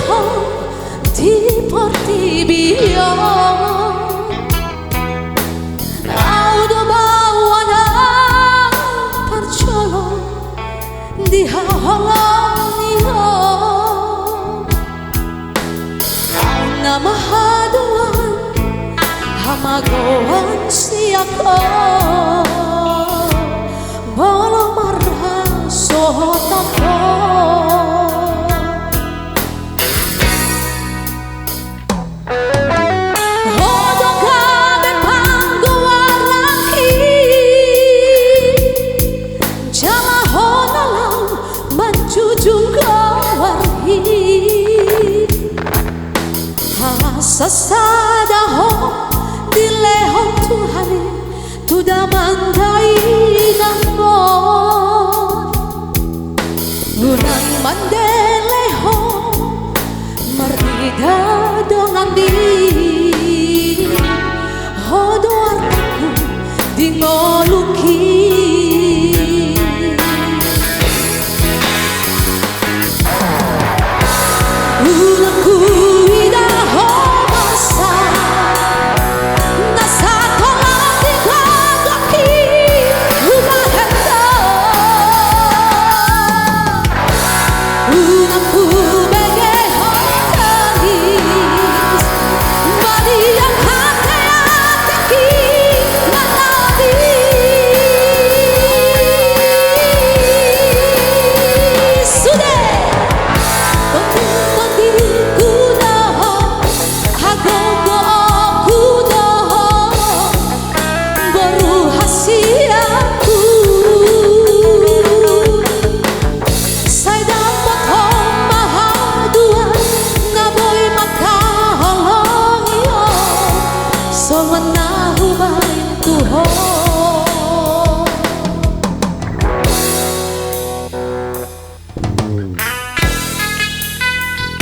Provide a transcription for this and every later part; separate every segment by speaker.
Speaker 1: liho di pertibian audo bawana percolo di haholaniho na mahaduan hamagoan siyako bolo marha sohotako hodo kabe pangguaraki jala honalang manjujung kawarhi sasada ho dilehon Tuhan tuda mandai namo unang mandeleho marida dengan di hodo artaku di ngoluki ulangku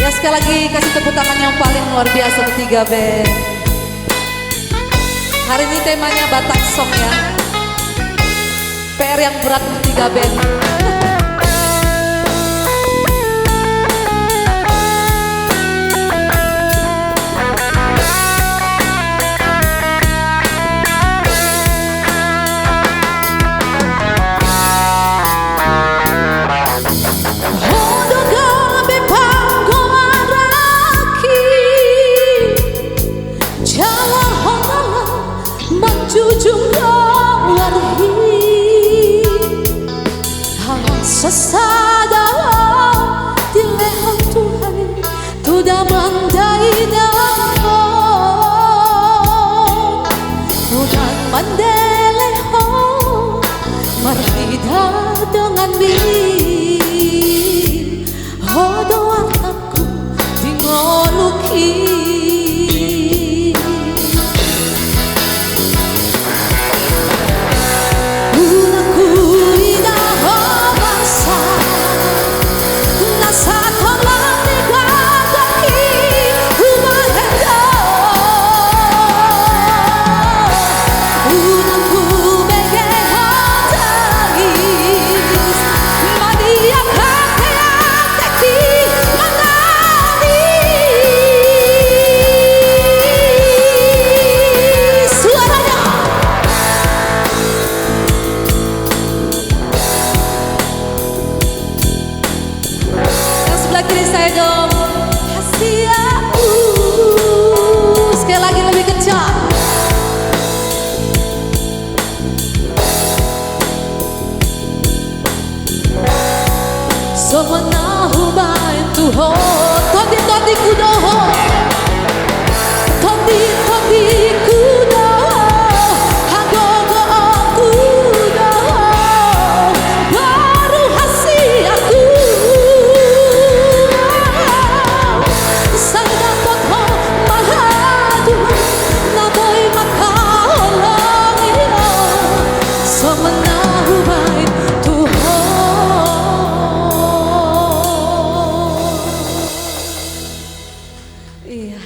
Speaker 1: ya, sekali lagi kasih tepuk tangan yang paling luar biasa untuk 3 band. Hari ini temanya Batak Song ya. PR yang berat untuk 3 band. Jujung warhi sasada di lehon Tuhan tuda mandai namo udan mandeleho marhida dengan mi hodo artaku di ngoluki kiri saya dong, Hasia, sekali lagi lebih kencang. Semenahu bain tuho, tondi kudoho, tondi kudoho, hagogo kudoho, baru hasiaku. Iya.